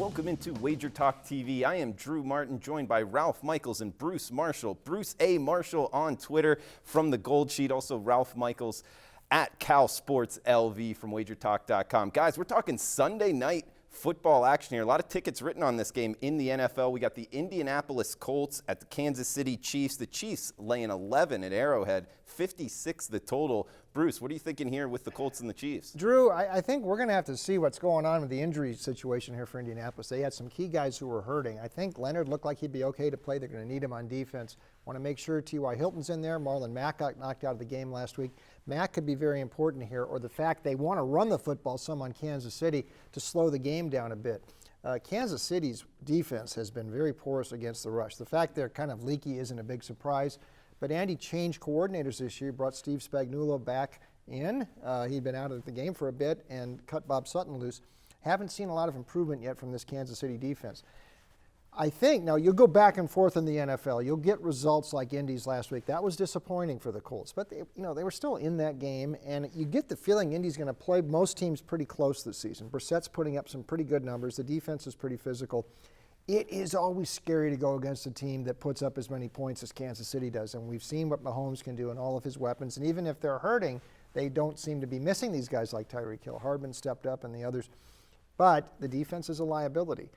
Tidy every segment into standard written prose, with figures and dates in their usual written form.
Welcome into Wager Talk TV. I am Drew Martin, joined by Ralph Michaels and Bruce Marshall. Bruce A. Marshall on Twitter from the Gold Sheet. Also Ralph Michaels at Cal Sports LV from WagerTalk.com. Guys, we're talking Sunday night football action here. A lot of tickets written on this game in the NFL. We got the Indianapolis Colts at the Kansas City Chiefs. The Chiefs laying 11 at Arrowhead, 56 the total. Bruce, what are you thinking here with the Colts and the Chiefs? Drew, I think we're going to have to see what's going on with the injury situation here for Indianapolis. They had some key guys who were hurting. I think Leonard looked like he'd be okay to play. They're going to need him on defense. Want to make sure T.Y. Hilton's in there. Marlon Mack got knocked out of the game last week. Mack could be very important here, or the fact they want to run the football some on Kansas City to slow the game down a bit. Kansas City's defense has been very porous against the rush. The fact they're kind of leaky isn't a big surprise. But Andy changed coordinators this year, brought Steve Spagnuolo back in. He'd been out of the game for a bit and cut Bob Sutton loose. Haven't seen a lot of improvement yet from this Kansas City defense. I think, now you'll go back and forth in the NFL. You'll get results like Indy's last week. That was disappointing for the Colts, but they were still in that game, and you get the feeling Indy's going to play most teams pretty close this season. Brissett's putting up some pretty good numbers. The defense is pretty physical. It is always scary to go against a team that puts up as many points as Kansas City does, and we've seen what Mahomes can do and all of his weapons, and even if they're hurting, they don't seem to be missing these guys like Tyreek Hill. Hardman stepped up and the others, but the defense is a liability.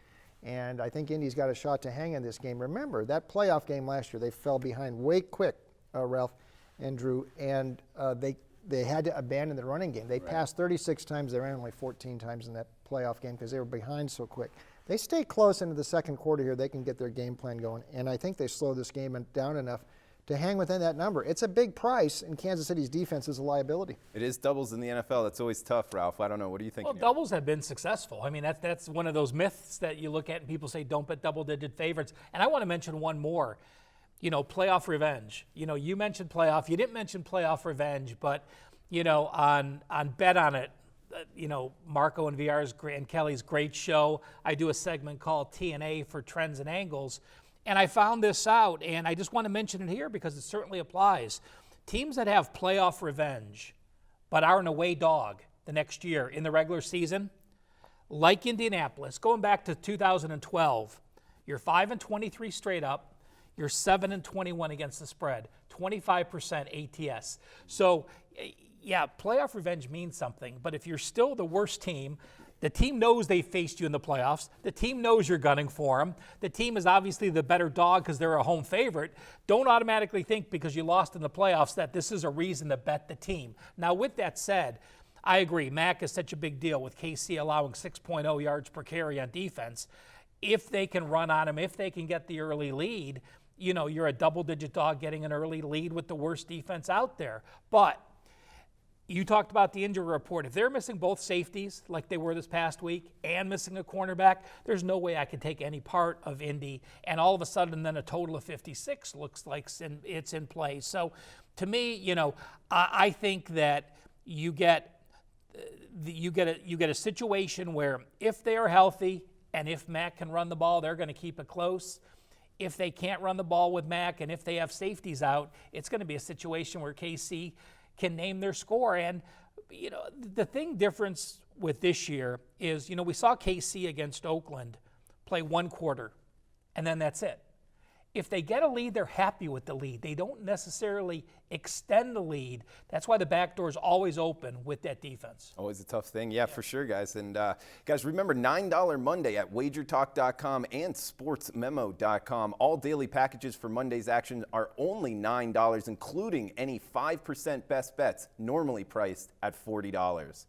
And I think Indy's got a shot to hang in this game. Remember, that playoff game last year, they fell behind way quick, Ralph and Drew, and they had to abandon the running game. They passed 36 times. They ran only 14 times in that playoff game because they were behind so quick. They stay close into the second quarter here. They can get their game plan going, and I think they slow this game down enough to hang within that number. It's a big price, and Kansas City's defense is a liability. It is doubles in the NFL. That's always tough, Ralph. I don't know. What do you think? Well, doubles have been successful. I mean, that's one of those myths that you look at and people say don't bet double-digit favorites. And I want to mention one more. Playoff revenge. You mentioned playoff. You didn't mention playoff revenge, but, on Bet On It, Marco and VR's and Kelly's great show, I do a segment called T&A for Trends and Angles. And I found this out, and I just want to mention it here because it certainly applies. Teams that have playoff revenge but are an away dog the next year in the regular season, like Indianapolis, going back to 2012, you're 5-23 straight up, you're 7-21 against the spread, 25% ATS. So, yeah, playoff revenge means something, but if you're still the worst team, the team knows they faced you in the playoffs. The team knows you're gunning for them. The team is obviously the better dog because they're a home favorite. Don't automatically think because you lost in the playoffs that this is a reason to bet the team. Now, with that said, I agree. Mack is such a big deal with KC allowing 6.0 yards per carry on defense. If they can run on him, if they can get the early lead, you're a double-digit dog getting an early lead with the worst defense out there. But you talked about the injury report. If they're missing both safeties like they were this past week and missing a cornerback, there's no way I can take any part of Indy. And all of a sudden then a total of 56 looks like it's in play. So to me, I think that you get a situation where if they are healthy and if Mack can run the ball, they're going to keep it close. If they can't run the ball with Mack and if they have safeties out, it's going to be a situation where KC can name their score. And, the difference with this year is, we saw KC against Oakland play one quarter, and then that's it. If they get a lead, they're happy with the lead. They don't necessarily extend the lead. That's why the back door is always open with that defense. Always a tough thing. Yeah, for sure, guys. And, guys, remember $9 Monday at wagertalk.com and sportsmemo.com. All daily packages for Monday's action are only $9, including any 5% best bets, normally priced at $40.